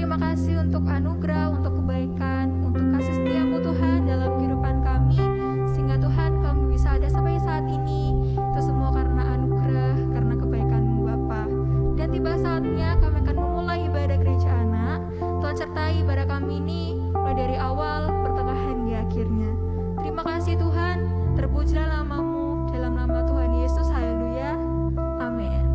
terima kasih untuk anugerah, untuk kebaikan, untuk kasih setia-Mu Tuhan dalam kehidupan kami, sehingga Tuhan kami bisa ada sampai saat ini. Itu semua karena anugerah, karena kebaikan-Mu Bapa. Dan tiba saatnya kami akan memulai ibadah gereja anak. Tuhan sertai ibadah kami ini mulai dari awal, pertengahan, di akhirnya. Terima kasih Tuhan, terpujilah nama-Mu, dalam nama Tuhan Yesus, haleluya, amin.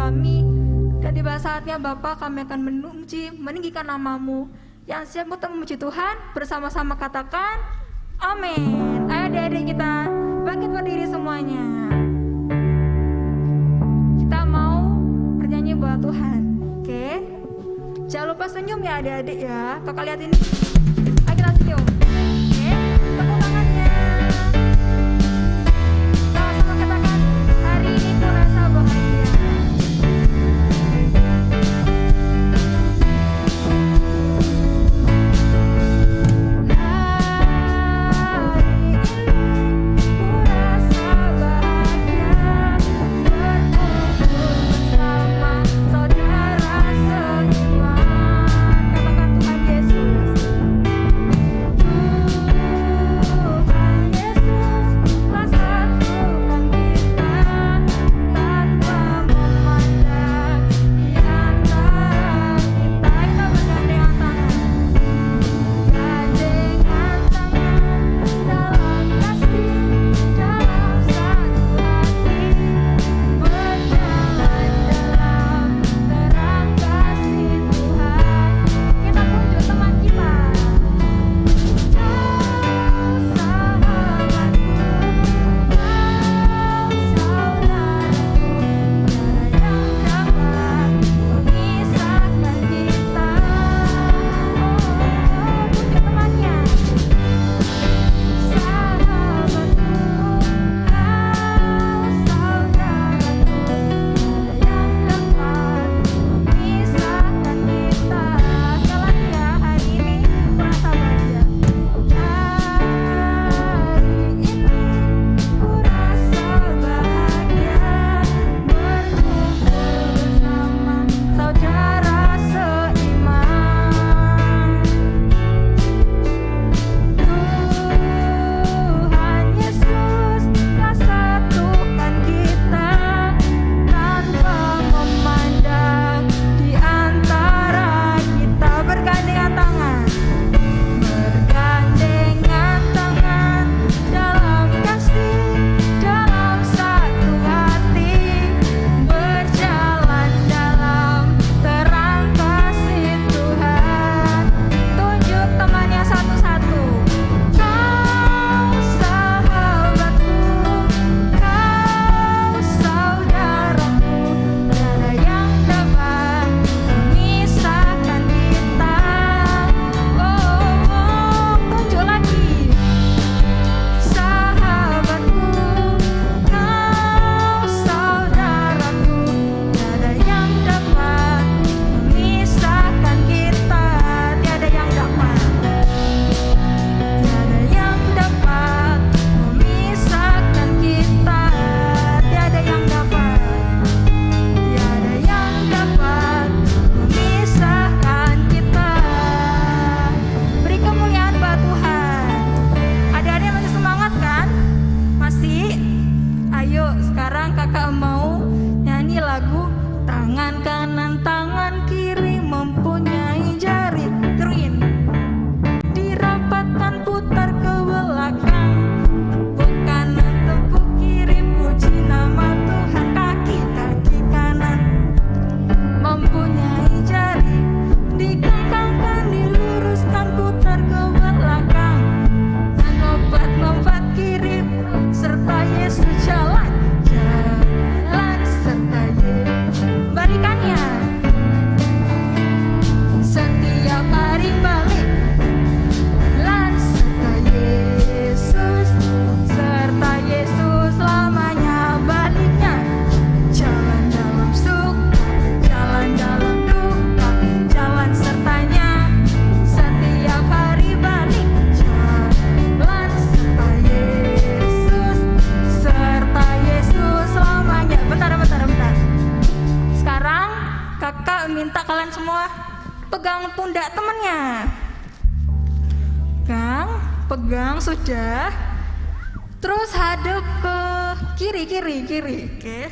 kami. Dan tiba saatnya Bapa, kami akan memuji, meninggikan nama-Mu. Yang siap untuk memuji Tuhan, bersama-sama katakan amin. Ayo adik-adik kita bangkit berdiri semuanya. Kita mau bernyanyi buat Tuhan. Oke? Jangan lupa senyum ya adik-adik ya. Kakak lihat ini. Ayo kita senyum. Oke? Tepuk tangannya. Sama-sama katakan, hari ini ku rasa bahagia. Pegang sudah. Terus hadap ke kiri. Oke.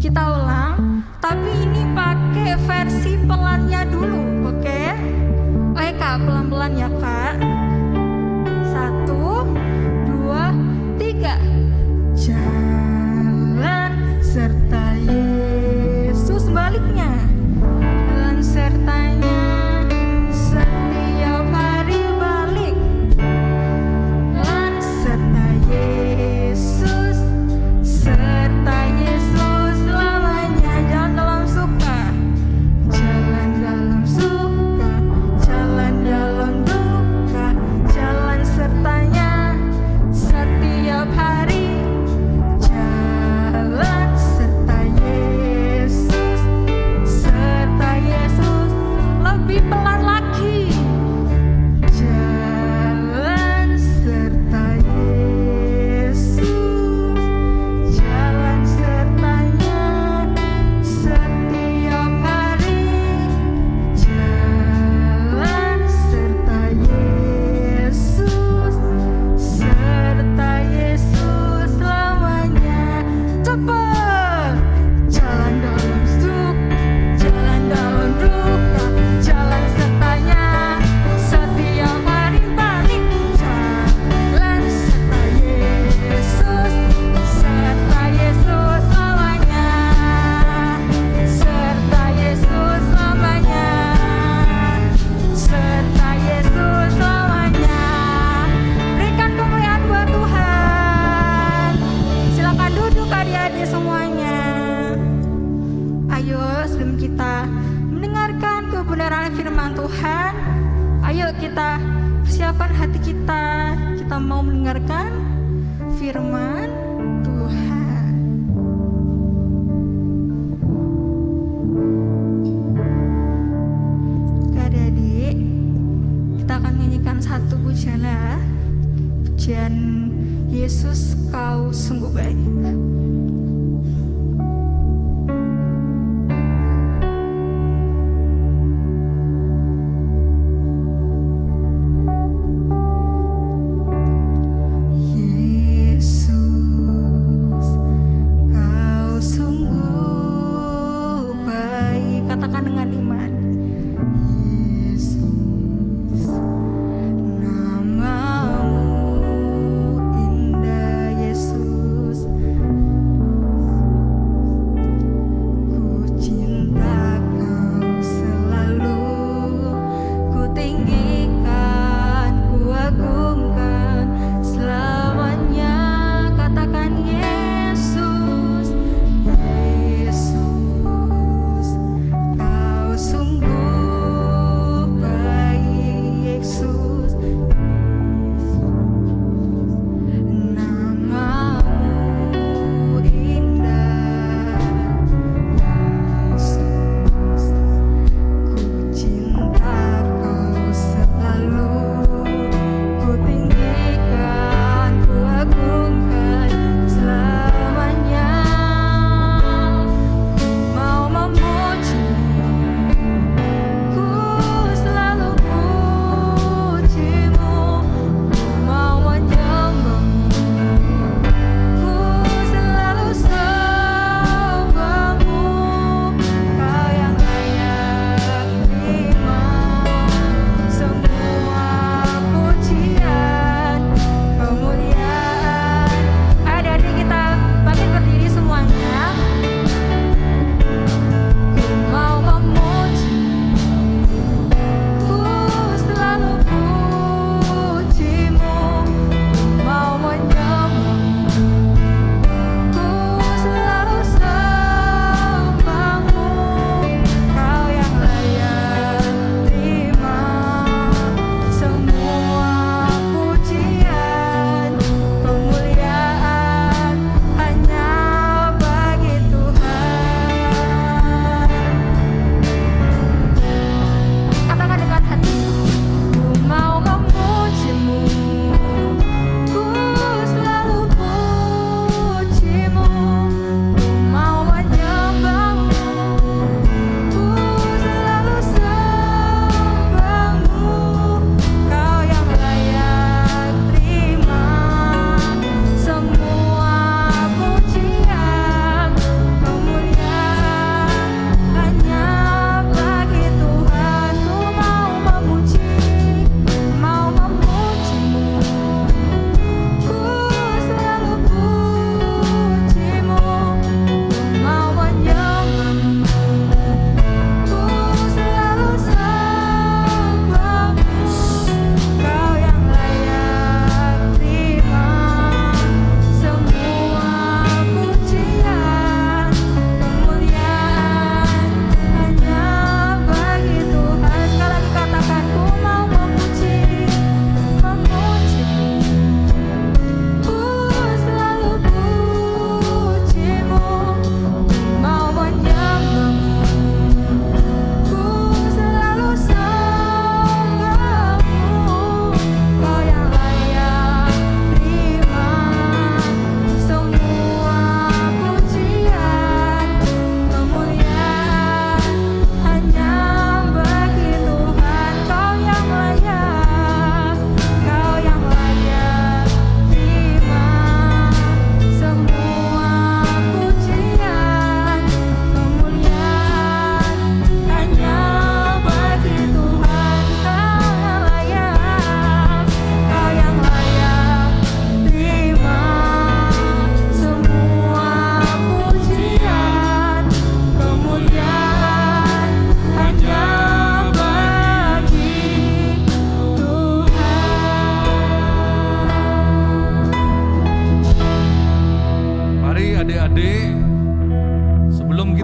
Kita ulang, tapi ini pakai versi pelannya dulu, oke? Oke Kak, pelan-pelan ya Kak. 1, 2, 3. Jalan serta sebelum kita mendengarkan kebenaran firman Tuhan, ayo kita persiapkan hati kita. Kita mau mendengarkan firman Tuhan. Adik-adik, kita akan menyanyikan satu pujianlah. Pujian Yesus, Kau sungguh baik. Namamu indah Yesus.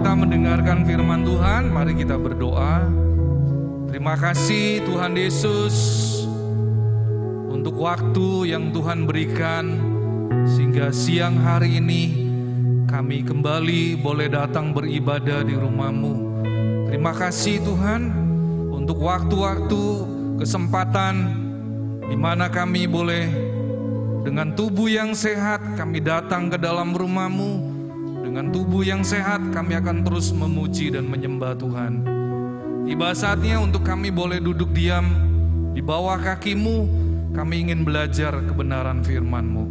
kita mendengarkan firman Tuhan, mari kita berdoa. Terima kasih Tuhan Yesus untuk waktu yang Tuhan berikan, sehingga siang hari ini kami kembali boleh datang beribadah di rumah-Mu. Terima kasih Tuhan untuk waktu-waktu, kesempatan di mana kami boleh dengan tubuh yang sehat kami datang ke dalam rumah-Mu. Dengan tubuh yang sehat kami akan terus memuji dan menyembah Tuhan. Tiba saatnya untuk kami boleh duduk diam di bawah kaki-Mu. Kami ingin belajar kebenaran firman-Mu.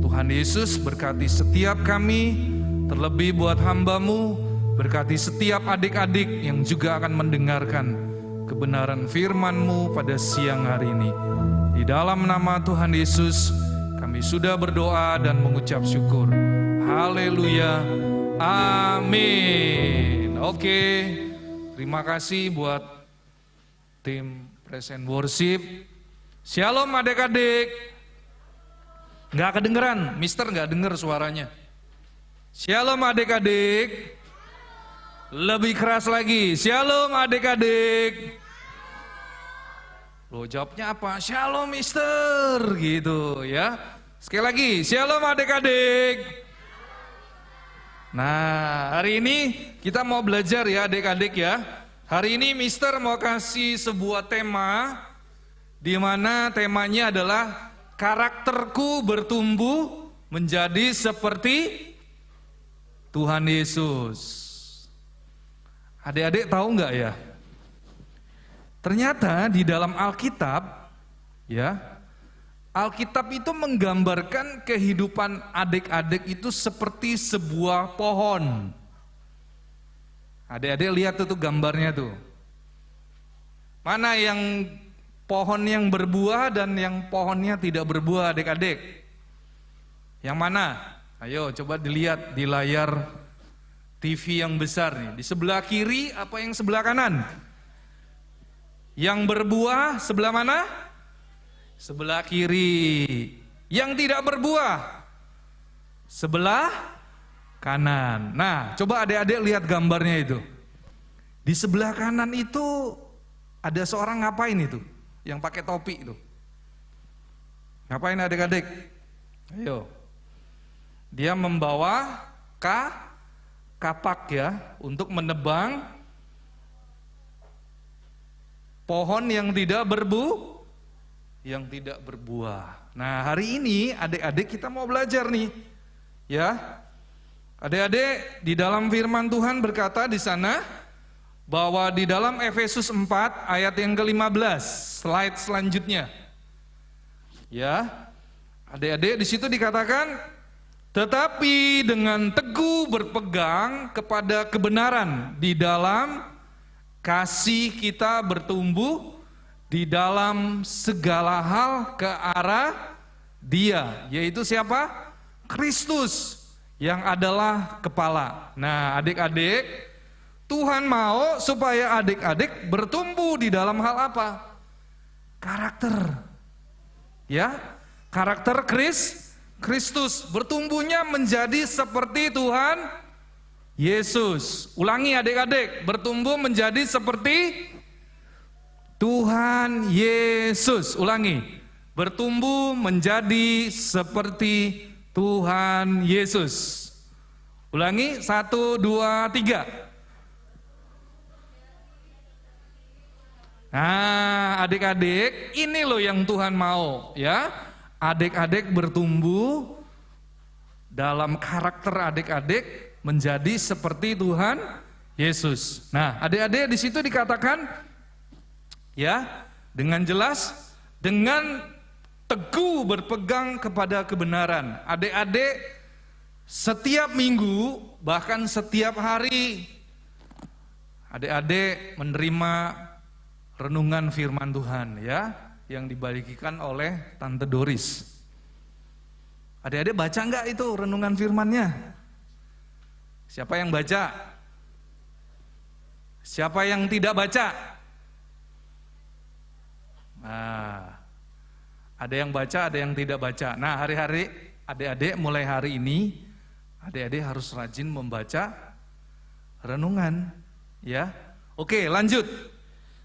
Tuhan Yesus berkati setiap kami, terlebih buat hamba-Mu. Berkati setiap adik-adik yang juga akan mendengarkan kebenaran firman-Mu pada siang hari ini. Di dalam nama Tuhan Yesus kami sudah berdoa dan mengucap syukur. Haleluya, amin. Oke, terima kasih buat tim Present Worship. Shalom adik-adik. Nggak kedengeran, Mister nggak denger suaranya. Shalom adik-adik. Lebih keras lagi, shalom adik-adik. Loh jawabnya apa? Shalom Mister, gitu ya. Sekali lagi, shalom adik-adik. Nah, hari ini kita mau belajar ya adik-adik ya. Hari ini Mister mau kasih sebuah tema, di mana temanya adalah karakterku bertumbuh menjadi seperti Tuhan Yesus. Adik-adik tahu nggak ya? Ternyata di dalam Alkitab, ya, Alkitab itu menggambarkan kehidupan adik-adik itu seperti sebuah pohon. Adik-adik lihat tuh gambarnya tuh. Mana yang pohon yang berbuah dan yang pohonnya tidak berbuah adik-adik? Yang mana? Ayo coba dilihat di layar TV yang besar nih. Di sebelah kiri apa yang sebelah kanan? Yang berbuah sebelah mana? Sebelah kiri. Yang tidak berbuah sebelah kanan. Nah, coba adik-adik lihat gambarnya itu. Di sebelah kanan itu ada seorang ngapain itu? Yang pakai topi itu. Ngapain adik-adik? Ayo. Dia membawa kapak ya untuk menebang pohon yang tidak berbuah. Nah, hari ini adik-adik kita mau belajar nih. Ya. Adik-adik, di dalam firman Tuhan berkata di sana bahwa di dalam Efesus 4 ayat yang ke-15, slide selanjutnya. Ya. Adik-adik di situ dikatakan, tetapi dengan teguh berpegang kepada kebenaran di dalam kasih kita bertumbuh di dalam segala hal ke arah Dia, yaitu siapa? Kristus yang adalah kepala. Nah, adik-adik, Tuhan mau supaya adik-adik bertumbuh di dalam hal apa? Karakter. Ya, karakter Kristus, bertumbuhnya menjadi seperti Tuhan Yesus. Ulangi adik-adik, bertumbuh menjadi seperti Tuhan Yesus. Ulangi, bertumbuh menjadi seperti Tuhan Yesus. Ulangi, 1, 2, 3. Nah, adik-adik, ini loh yang Tuhan mau ya. Adik-adik bertumbuh dalam karakter adik-adik menjadi seperti Tuhan Yesus. Nah, adik-adik di situ dikatakan ya, dengan jelas, dengan teguh berpegang kepada kebenaran. Adik-adik setiap minggu, bahkan setiap hari, adik-adik menerima renungan firman Tuhan ya, yang dibagikan oleh Tante Doris. Adik-adik baca enggak itu renungan firmannya? Siapa yang baca? Siapa yang tidak baca? Nah, ada yang baca, ada yang tidak baca. Nah, hari-hari adik-adik mulai hari ini, adik-adik harus rajin membaca renungan, ya. Oke, lanjut.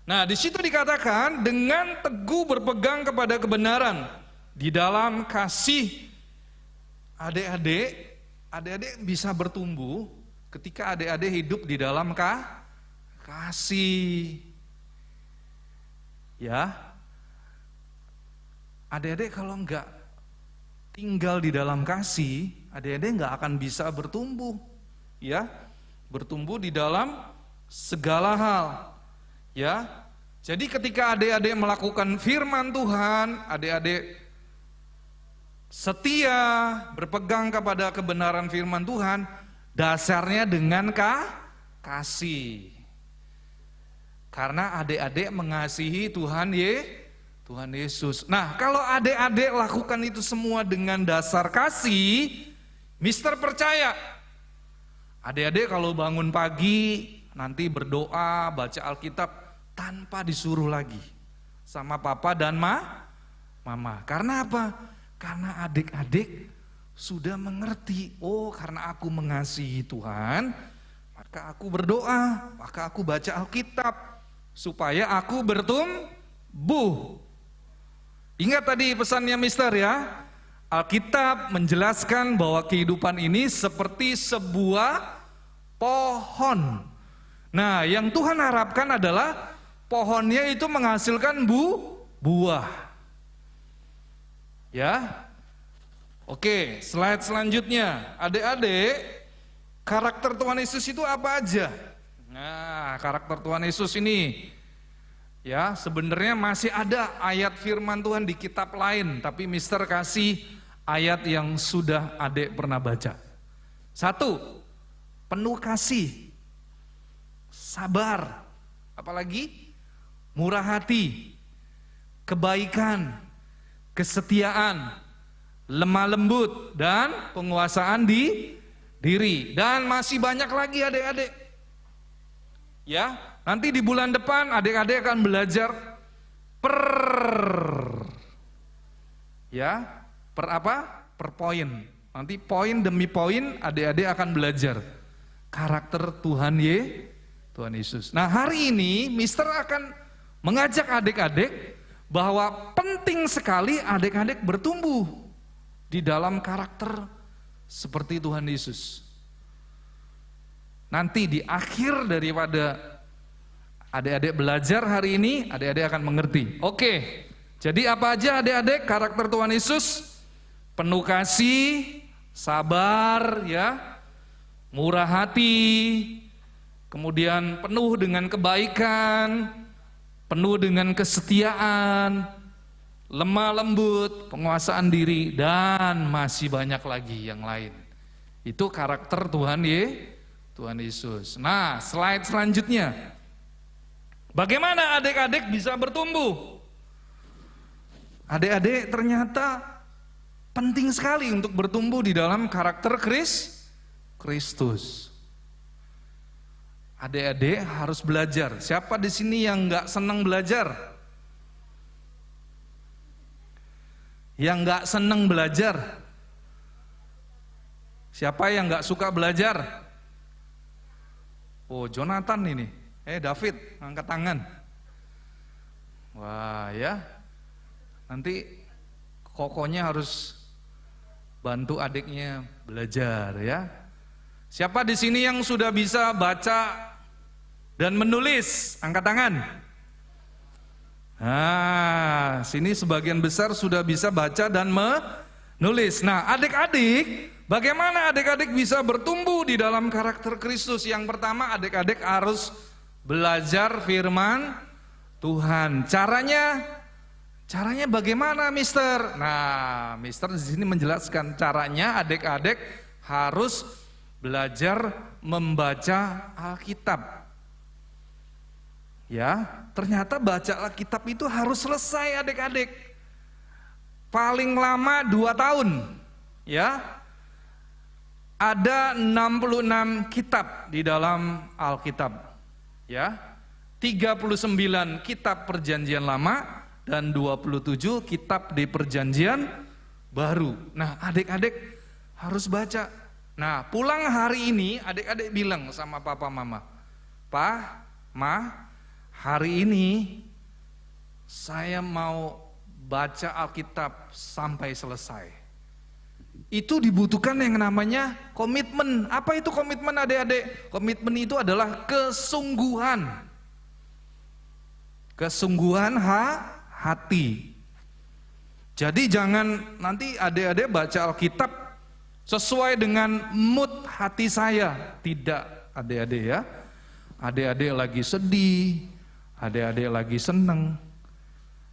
Nah, di situ dikatakan dengan teguh berpegang kepada kebenaran di dalam kasih. Adik-adik bisa bertumbuh ketika adik-adik hidup di dalam kasih. Ya. Adik-adik kalau enggak tinggal di dalam kasih, adik-adik enggak akan bisa bertumbuh. Ya. Bertumbuh di dalam segala hal. Ya. Jadi ketika adik-adik melakukan firman Tuhan, adik-adik setia berpegang kepada kebenaran firman Tuhan, dasarnya dengan kasih. Karena adik-adik mengasihi Tuhan Yesus. Nah, kalau adik-adik lakukan itu semua dengan dasar kasih, Mister percaya. Adik-adik kalau bangun pagi nanti berdoa, baca Alkitab tanpa disuruh lagi sama papa dan mama. Karena apa? Karena adik-adik sudah mengerti, oh karena aku mengasihi Tuhan, maka aku berdoa, maka aku baca Alkitab supaya aku bertumbuh. Ingat tadi pesannya Mister ya, Alkitab menjelaskan bahwa kehidupan ini seperti sebuah pohon. Nah, yang Tuhan harapkan adalah pohonnya itu menghasilkan buah. Ya. Oke, slide selanjutnya. Adik-adik, karakter Tuhan Yesus itu apa aja? Nah, karakter Tuhan Yesus ini ya, sebenarnya masih ada ayat firman Tuhan di kitab lain, tapi Mister kasih ayat yang sudah adik pernah baca. 1, penuh kasih, sabar, apalagi murah hati, kebaikan, kesetiaan, lemah lembut, dan penguasaan diri. Dan masih banyak lagi adik-adik. Ya, nanti di bulan depan adik-adik akan belajar per apa? Per poin. Nanti poin demi poin adik-adik akan belajar karakter Tuhan Yesus. Nah, hari ini Mister akan mengajak adik-adik bahwa penting sekali adik-adik bertumbuh di dalam karakter seperti Tuhan Yesus. Nanti di akhir daripada adik-adik belajar hari ini, adik-adik akan mengerti. Oke, jadi apa aja adik-adik karakter Tuhan Yesus? Penuh kasih, sabar, ya, murah hati, kemudian penuh dengan kebaikan, penuh dengan kesetiaan, lemah lembut, penguasaan diri, dan masih banyak lagi yang lain. Itu karakter Tuhan Yesus. Nah, slide selanjutnya. Bagaimana adik-adik bisa bertumbuh? Adik-adik ternyata penting sekali untuk bertumbuh di dalam karakter Kristus. Adik-adik harus belajar. Siapa di sini yang nggak senang belajar? Yang nggak senang belajar? Siapa yang nggak suka belajar? Oh, Jonathan ini. David, angkat tangan. Wah, ya. Nanti kokonya harus bantu adiknya belajar, ya. Siapa di sini yang sudah bisa baca dan menulis? Angkat tangan. Nah, sini sebagian besar sudah bisa baca dan menulis. Nah, adik-adik, bagaimana adik-adik bisa bertumbuh di dalam karakter Kristus? Yang pertama, adik-adik harus belajar firman Tuhan. Caranya bagaimana, Mister? Nah, Mister di sini menjelaskan caranya. Adik-adik harus belajar membaca Alkitab. Ya, ternyata baca Alkitab itu harus selesai adik-adik. Paling lama 2 tahun. Ya. Ada 66 kitab di dalam Alkitab. Ya. 39 kitab Perjanjian Lama dan 27 kitab di Perjanjian Baru. Nah, adik-adik harus baca. Nah, pulang hari ini adik-adik bilang sama papa mama, "Pa, Ma, hari ini saya mau baca Alkitab sampai selesai." Itu dibutuhkan yang namanya komitmen. Apa itu komitmen adik-adik? Komitmen itu adalah kesungguhan. Kesungguhan hati. Jadi jangan nanti adik-adik baca Alkitab sesuai dengan mood hati saya. Tidak, adik-adik ya. Adik-adik lagi sedih, adik-adik lagi seneng.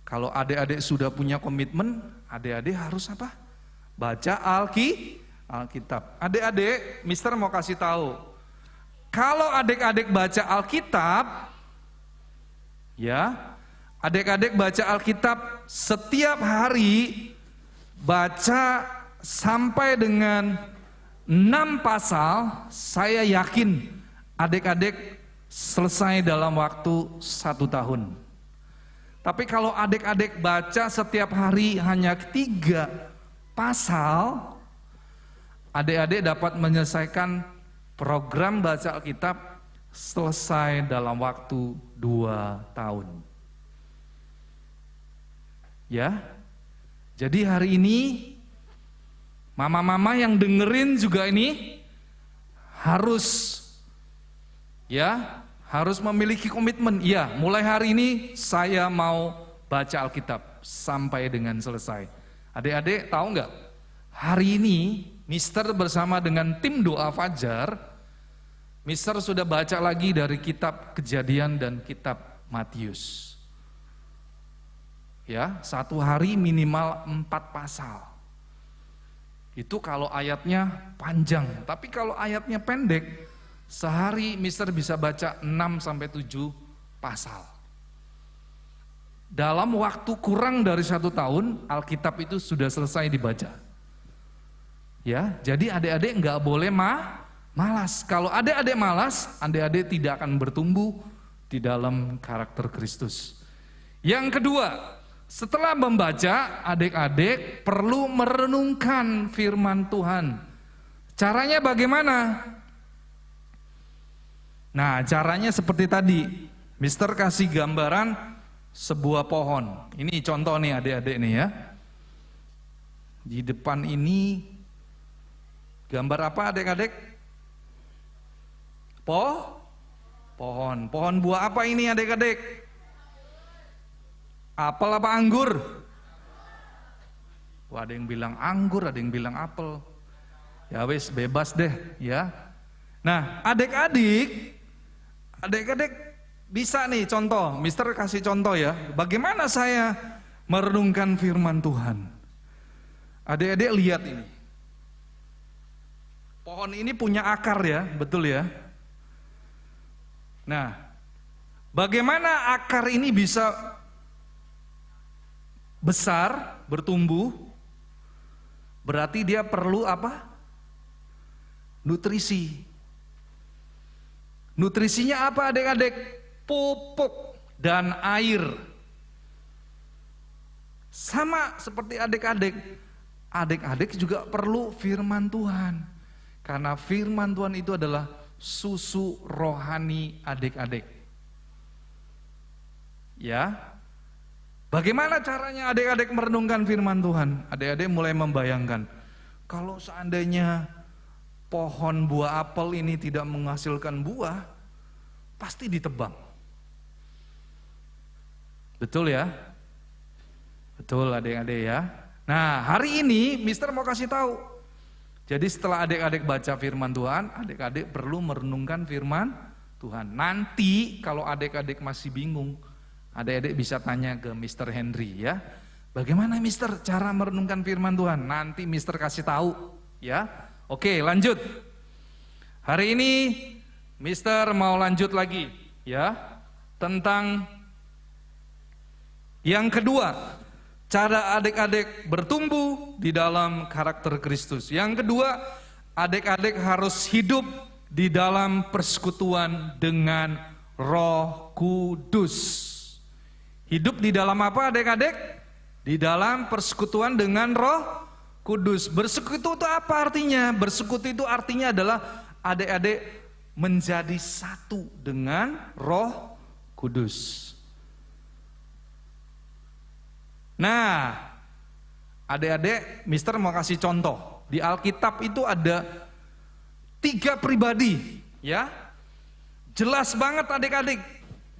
Kalau adik-adik sudah punya komitmen, adik-adik harus apa? Baca Alkitab. Adik-adik, Mister mau kasih tahu. Kalau adik-adik baca Alkitab, ya, adik-adik baca Alkitab setiap hari, baca sampai dengan 6 pasal, saya yakin adik-adik selesai dalam waktu 1 tahun. Tapi kalau adik-adik baca setiap hari hanya 3 pasal, adik-adik dapat menyelesaikan program baca Alkitab selesai dalam waktu 2 tahun. Ya, jadi hari ini mama-mama yang dengerin juga ini harus memiliki komitmen. Ya, mulai hari ini saya mau baca Alkitab sampai dengan selesai. Adik-adik tahu nggak? Hari ini Mister bersama dengan tim doa Fajar, Mister sudah baca lagi dari kitab Kejadian dan kitab Matius. Ya, 1 hari minimal 4 pasal. Itu kalau ayatnya panjang, tapi kalau ayatnya pendek, sehari Mister bisa baca 6-7 pasal. Dalam waktu kurang dari 1 tahun, Alkitab itu sudah selesai dibaca. Ya, jadi adik-adik nggak boleh malas. Kalau adik-adik malas, adik-adik tidak akan bertumbuh di dalam karakter Kristus. Yang kedua, setelah membaca, adik-adik perlu merenungkan firman Tuhan. Caranya bagaimana? Nah, caranya seperti tadi. Mister kasih gambaran sebuah pohon. Ini contoh nih adik-adik nih ya. Di depan ini gambar apa adik-adik? Pohon. Pohon buah apa ini adik-adik? Apel apa anggur? Wah, ada yang bilang anggur, ada yang bilang apel. Ya wis, bebas deh ya. Nah, adik-adik bisa nih contoh, Mister kasih contoh ya. Bagaimana saya merenungkan firman Tuhan? Adik-adik lihat ini. Pohon ini punya akar ya, betul ya? Nah, bagaimana akar ini bisa besar, bertumbuh? Berarti dia perlu apa? Nutrisi. Nutrisinya apa adik-adik? Pupuk dan air. Sama seperti adik-adik. Adik-adik juga perlu firman Tuhan. Karena firman Tuhan itu adalah susu rohani adik-adik. Ya. Bagaimana caranya adik-adik merenungkan firman Tuhan? Adik-adik mulai membayangkan, kalau seandainya pohon buah apel ini tidak menghasilkan buah, pasti ditebang. Betul ya? Betul adik-adik ya. Nah, hari ini Mister mau kasih tahu. Jadi setelah adik-adik baca firman Tuhan, adik-adik perlu merenungkan firman Tuhan. Nanti kalau adik-adik masih bingung, adik-adik bisa tanya ke Mister Henry ya. Bagaimana Mister cara merenungkan firman Tuhan? Nanti Mister kasih tahu ya. Oke, lanjut. Hari ini Mister mau lanjut lagi ya tentang yang kedua, cara adik-adik bertumbuh di dalam karakter Kristus. Yang kedua, adik-adik harus hidup di dalam persekutuan dengan Roh Kudus. Hidup di dalam apa adik-adik? Di dalam persekutuan dengan Roh Kudus. Bersekutu itu apa artinya? Bersekutu itu artinya adalah adik-adik menjadi satu dengan Roh Kudus. Nah, adik-adik, Mister mau kasih contoh. Di Alkitab itu ada 3 pribadi, ya. Jelas banget adik-adik,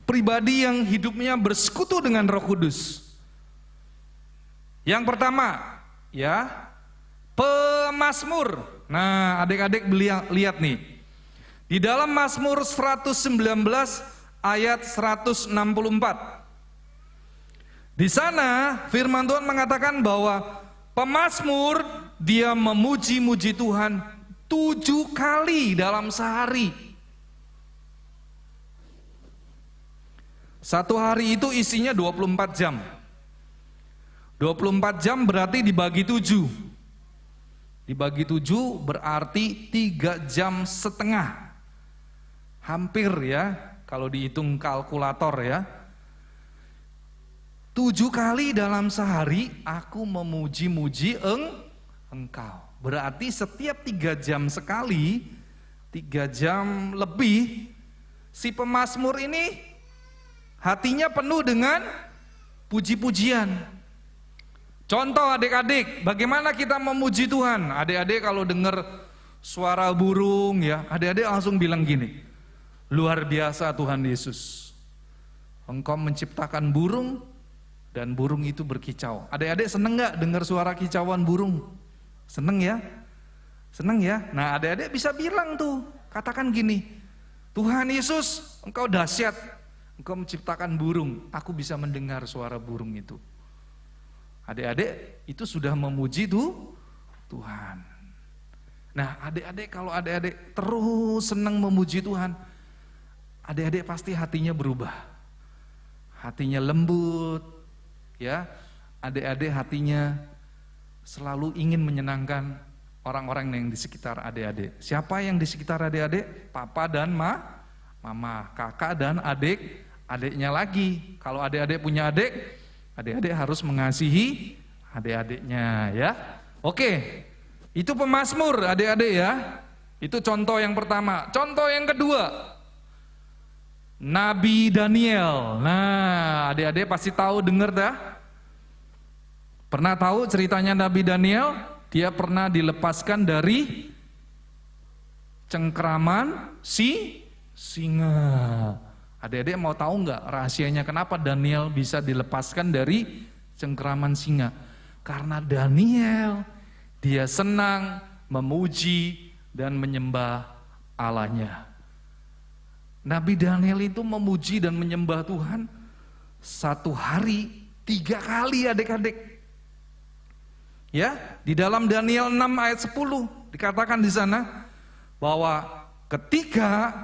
pribadi yang hidupnya bersekutu dengan Roh Kudus. Yang pertama, ya, pemazmur. Nah, adik-adik lihat nih. Di dalam Mazmur 119 ayat 164. Di sana firman Tuhan mengatakan bahwa pemazmur dia memuji-muji Tuhan 7 kali dalam sehari. Satu hari itu isinya 24 jam. 24 jam berarti dibagi 7. Dibagi 7 berarti 3,5 jam. Hampir ya, kalau dihitung kalkulator ya. 7 kali dalam sehari aku memuji-muji engkau. Berarti setiap 3 jam sekali, 3 jam lebih, si pemazmur ini hatinya penuh dengan puji-pujian. Contoh adik-adik, bagaimana kita memuji Tuhan? Adik-adik kalau dengar suara burung ya, adik-adik langsung bilang gini, luar biasa Tuhan Yesus. Engkau menciptakan burung, dan burung itu berkicau. Adik-adik seneng gak dengar suara kicauan burung? Seneng ya? Seneng ya? Nah adik-adik bisa bilang tuh, katakan gini, Tuhan Yesus, engkau dahsyat, engkau menciptakan burung, aku bisa mendengar suara burung itu. Adik-adik itu sudah memuji Tuhan. Nah adik-adik kalau adik-adik terus senang memuji Tuhan, adik-adik pasti hatinya berubah. Hatinya lembut, ya, adik-adik hatinya selalu ingin menyenangkan orang-orang yang di sekitar adik-adik. Siapa yang di sekitar adik-adik? Papa dan mama, kakak dan adiknya lagi. Kalau adik-adik punya adik, adik-adik harus mengasihi adik-adiknya ya. Oke, itu pemazmur adik-adik ya. Itu contoh yang pertama. Contoh yang kedua, Nabi Daniel. Nah, adik-adik pasti tahu, dengar dah. Pernah tahu ceritanya Nabi Daniel? Dia pernah dilepaskan dari cengkraman singa. Adik-adik mau tahu nggak rahasianya kenapa Daniel bisa dilepaskan dari cengkraman singa? Karena Daniel dia senang memuji dan menyembah Allahnya. Nabi Daniel itu memuji dan menyembah Tuhan 1 hari 3 kali adik-adik. Ya, di dalam Daniel 6 ayat 10 dikatakan di sana bahwa ketika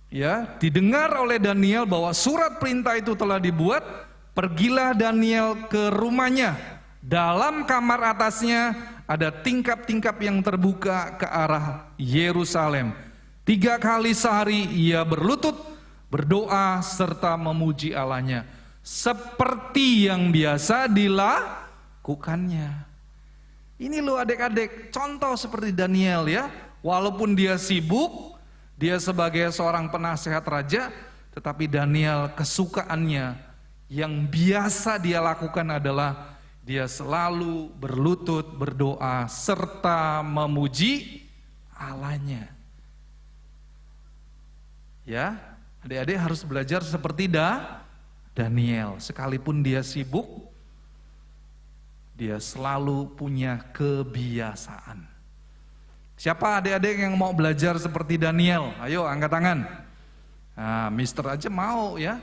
ya didengar oleh Daniel bahwa surat perintah itu telah dibuat, pergilah Daniel ke rumahnya. Dalam kamar atasnya ada tingkap-tingkap yang terbuka ke arah Yerusalem. 3 kali sehari ia berlutut, berdoa serta memuji Allahnya seperti yang biasa dilakukannya. Ini loh adik-adik, contoh seperti Daniel ya. Walaupun dia sibuk, dia sebagai seorang penasehat raja, tetapi Daniel kesukaannya yang biasa dia lakukan adalah dia selalu berlutut, berdoa serta memuji Allahnya. Ya, adik-adik harus belajar seperti Daniel. Sekalipun dia sibuk, dia selalu punya kebiasaan. Siapa adik-adik yang mau belajar seperti Daniel? Ayo angkat tangan. Nah, Mister aja mau ya.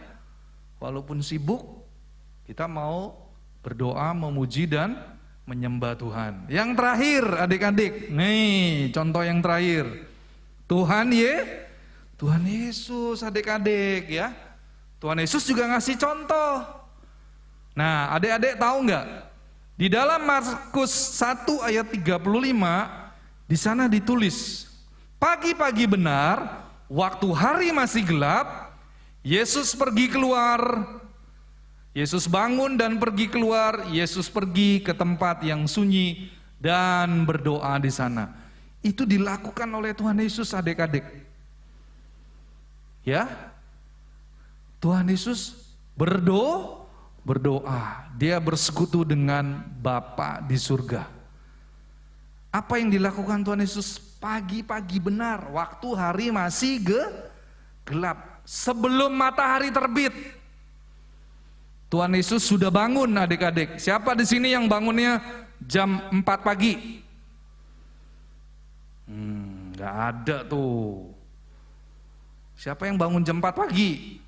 Walaupun sibuk, kita mau berdoa, memuji dan menyembah Tuhan. Yang terakhir adik-adik, nih contoh yang terakhir. Tuhan Yesus adik-adik ya. Tuhan Yesus juga ngasih contoh. Nah adik-adik tahu nggak? Di dalam Markus 1 ayat 35 di sana ditulis, pagi-pagi benar, waktu hari masih gelap, Yesus pergi keluar. Yesus bangun dan pergi keluar. Yesus pergi ke tempat yang sunyi dan berdoa di sana. Itu dilakukan oleh Tuhan Yesus, adik-adik. Ya, Tuhan Yesus berdoa. Dia bersekutu dengan Bapa di surga. Apa yang dilakukan Tuhan Yesus pagi-pagi benar, waktu hari masih gelap, sebelum matahari terbit. Tuhan Yesus sudah bangun, adik-adik. Siapa di sini yang bangunnya jam 4 pagi? Nggak ada tuh. Siapa yang bangun jam 4 pagi?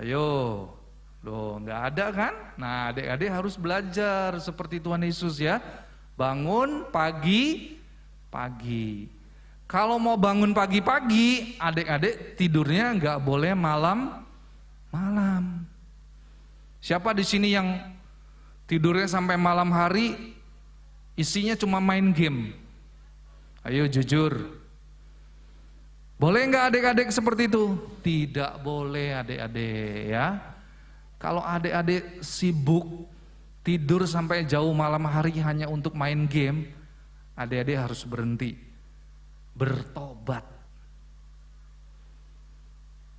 Ayo, loh nggak ada kan? Nah, adik-adik harus belajar seperti Tuhan Yesus ya. Bangun pagi. Kalau mau bangun pagi-pagi, adik-adik tidurnya nggak boleh malam. Siapa di sini yang tidurnya sampai malam hari, isinya cuma main game? Ayo jujur. Boleh nggak adik-adik seperti itu? Tidak boleh adik-adik ya. Kalau adik-adik sibuk tidur sampai jauh malam hari hanya untuk main game, adik-adik harus berhenti, bertobat.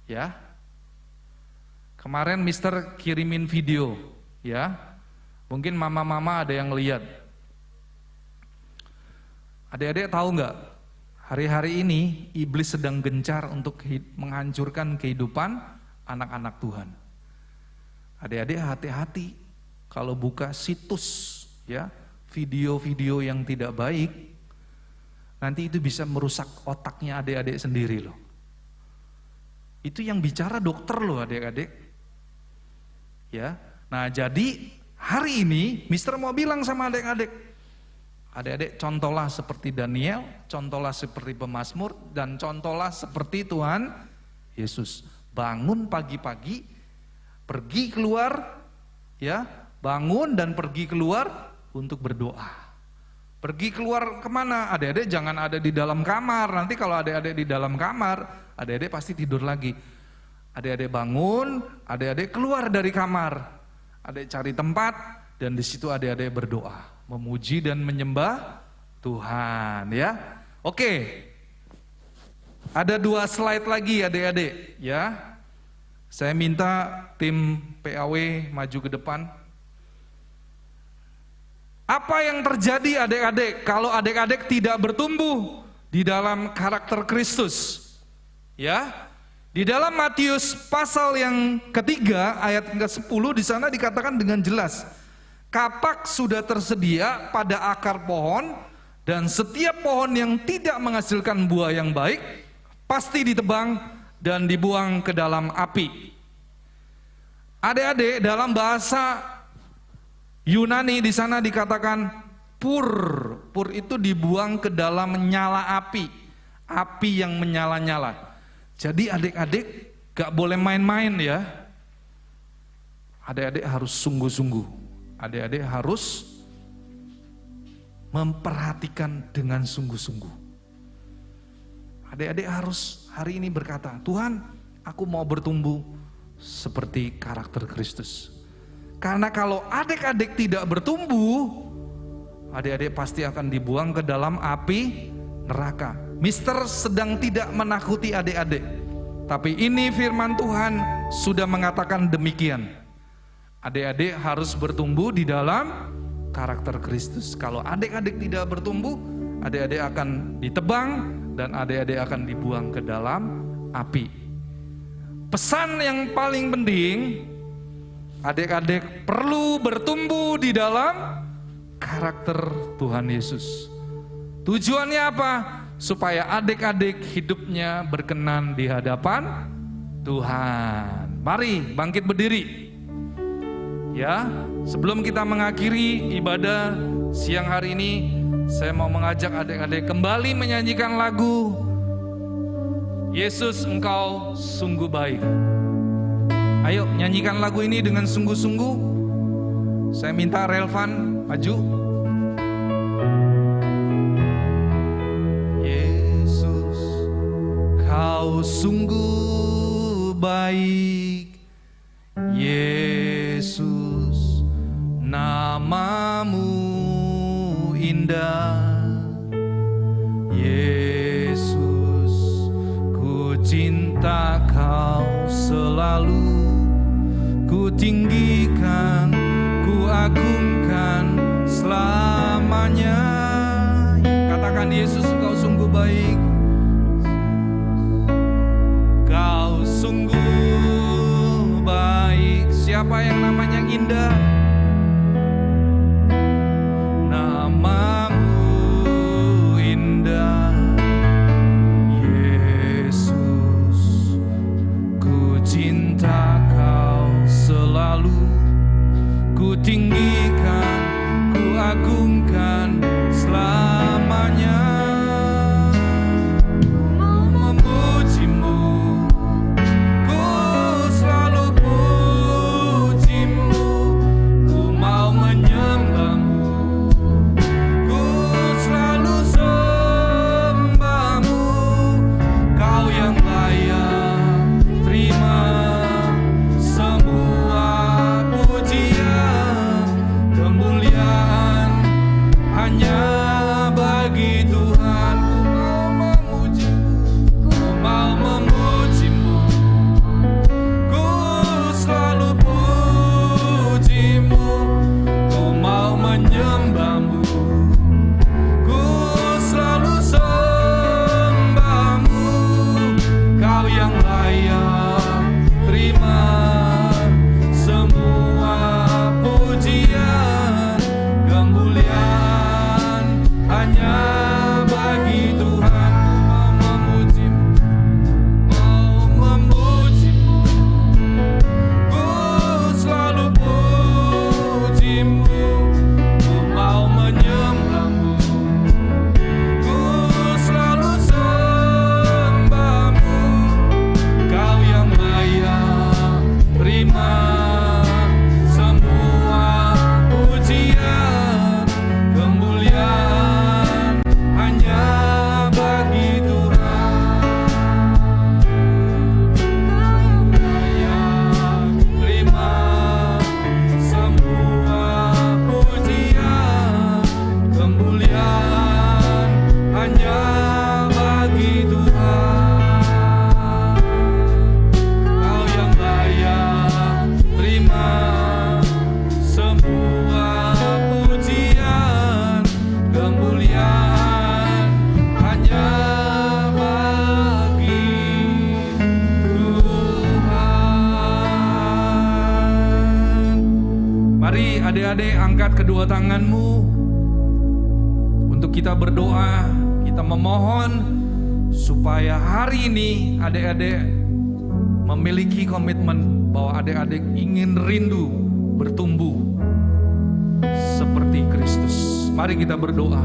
Ya. Kemarin Mister kirimin video, ya. Mungkin mama-mama ada yang lihat. Adik-adik tahu nggak? Hari-hari ini iblis sedang gencar untuk menghancurkan kehidupan anak-anak Tuhan. Adik-adik hati-hati kalau buka situs ya, video-video yang tidak baik, nanti itu bisa merusak otaknya adik-adik sendiri loh. Itu yang bicara dokter loh adik-adik. Ya. Nah, jadi hari ini Mister mau bilang sama adik-adik, adik-adik contohlah seperti Daniel, contohlah seperti pemazmur, dan contohlah seperti Tuhan Yesus. Bangun pagi-pagi, pergi keluar, ya, bangun dan pergi keluar untuk berdoa. Pergi keluar kemana? Adik-adik jangan ada di dalam kamar. Nanti kalau adik-adik di dalam kamar, adik-adik pasti tidur lagi. Adik-adik bangun, adik-adik keluar dari kamar. Adik cari tempat dan di situ adik-adik berdoa, memuji dan menyembah Tuhan, ya. Oke. Ada 2 slide lagi adik-adik, ya. Saya minta tim PAW maju ke depan. Apa yang terjadi adik-adik kalau adik-adik tidak bertumbuh di dalam karakter Kristus? Ya. Di dalam Matius pasal yang ketiga ayat ke-10 di sana dikatakan dengan jelas, kapak sudah tersedia pada akar pohon dan setiap pohon yang tidak menghasilkan buah yang baik pasti ditebang dan dibuang ke dalam api. Adik-adik, dalam bahasa Yunani di sana dikatakan pur itu dibuang ke dalam nyala api yang menyala-nyala. Jadi adik-adik gak boleh main-main ya. Adik-adik harus sungguh-sungguh. Adik-adik harus memperhatikan dengan sungguh-sungguh. Adik-adik harus hari ini berkata, Tuhan, aku mau bertumbuh seperti karakter Kristus. Karena kalau adik-adik tidak bertumbuh, adik-adik pasti akan dibuang ke dalam api neraka. Mister sedang tidak menakuti adik-adik, tapi ini firman Tuhan sudah mengatakan demikian. Adik-adik harus bertumbuh di dalam karakter Kristus. Kalau adik-adik tidak bertumbuh, adik-adik akan ditebang dan adik-adik akan dibuang ke dalam api. Pesan yang paling penting, adik-adik perlu bertumbuh di dalam karakter Tuhan Yesus. Tujuannya apa? Supaya adik-adik hidupnya berkenan di hadapan Tuhan. Mari bangkit berdiri. Ya, sebelum kita mengakhiri ibadah siang hari ini, saya mau mengajak adik-adik kembali menyanyikan lagu Yesus Engkau Sungguh Baik. Ayo nyanyikan lagu ini dengan sungguh-sungguh. Saya minta Relvan maju. Kau sungguh baik, Yesus, namamu indah. Yesus, ku cinta Kau selalu, ku tinggikan, ku agungkan selamanya. Katakan, Yesus, Kau sungguh baik. Kau sungguh baik. Siapa yang namanya indah? Namamu indah, Yesus. Ku cinta Kau selalu, ku tinggikan, ku agungkan selamanya. Mau memujimu, ku selalu pujimu, ku mau menyembahmu, ku selalu sembahmu. Kau yang layak terima semua pujian, kemuliaan hanya bagi Tuhan. Ku mau memujimu, ku selalu pujimu, ku mau menyembahmu, ku selalu sembahmu. Kau yang layak terima semua pujian, kemuliaan hanya bagi Tuhan. Ku mau memujimu, ku selalu pujimu, ku mau menyembahmu, ku selalu sembahmu. Kau yang layak terima semua pujian, kemuliaan hanya bagi Tuhan. Kau yang layak terima semua pujian, kemuliaan hanya bagi Tuhan. Kau yang layak terima semua pujian, kemuliaan hanya bagi Tuhan. Mari adik-adik angkat kedua tanganmu untuk kita berdoa. Kita memohon supaya hari ini adik-adik memiliki komitmen bahwa adik-adik ingin rindu bertumbuh seperti Kristus. Mari kita berdoa.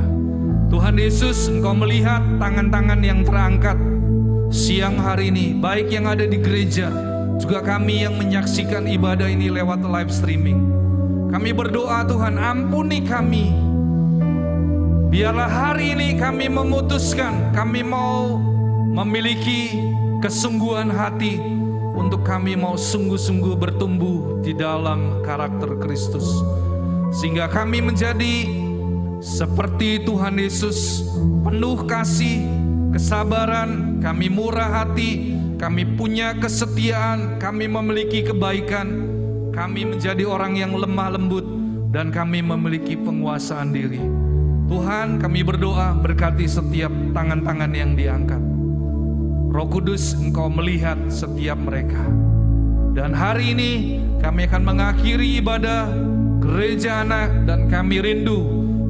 Tuhan Yesus, Engkau melihat tangan-tangan yang terangkat siang hari ini, baik yang ada di gereja, juga kami yang menyaksikan ibadah ini lewat live streaming. Kami berdoa, Tuhan, ampuni kami. Biarlah hari ini kami memutuskan, kami mau memiliki kesungguhan hati untuk kami mau sungguh-sungguh bertumbuh di dalam karakter Kristus. Sehingga kami menjadi seperti Tuhan Yesus, penuh kasih, kesabaran, kami murah hati, kami punya kesetiaan, kami memiliki kebaikan, kami menjadi orang yang lemah lembut, dan kami memiliki penguasaan diri. Tuhan, kami berdoa berkati setiap tangan-tangan yang diangkat. Roh Kudus, Engkau melihat setiap mereka. Dan hari ini kami akan mengakhiri ibadah gereja anak, dan kami rindu,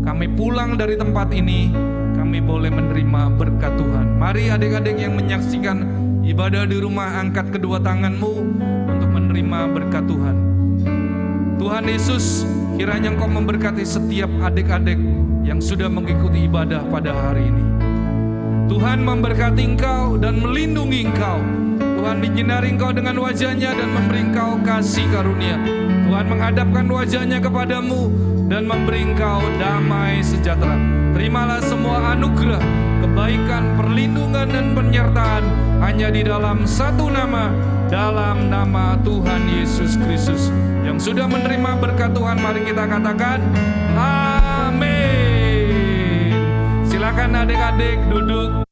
kami pulang dari tempat ini, kami boleh menerima berkat Tuhan. Mari adik-adik yang menyaksikan ibadah di rumah, angkat kedua tanganmu untuk menerima berkat Tuhan. Tuhan Yesus, kiranya Engkau memberkati setiap adik-adik yang sudah mengikuti ibadah pada hari ini. Tuhan memberkati engkau dan melindungi engkau. Tuhan menyinari engkau dengan wajahnya dan memberi engkau kasih karunia. Tuhan menghadapkan wajahnya kepadamu dan memberi engkau damai sejahtera. Terimalah semua anugerah, kebaikan, perlindungan, dan penyertaan hanya di dalam satu nama, dalam nama Tuhan Yesus Kristus. Yang sudah menerima berkat Tuhan, mari kita katakan amin. Silakan adik-adik duduk.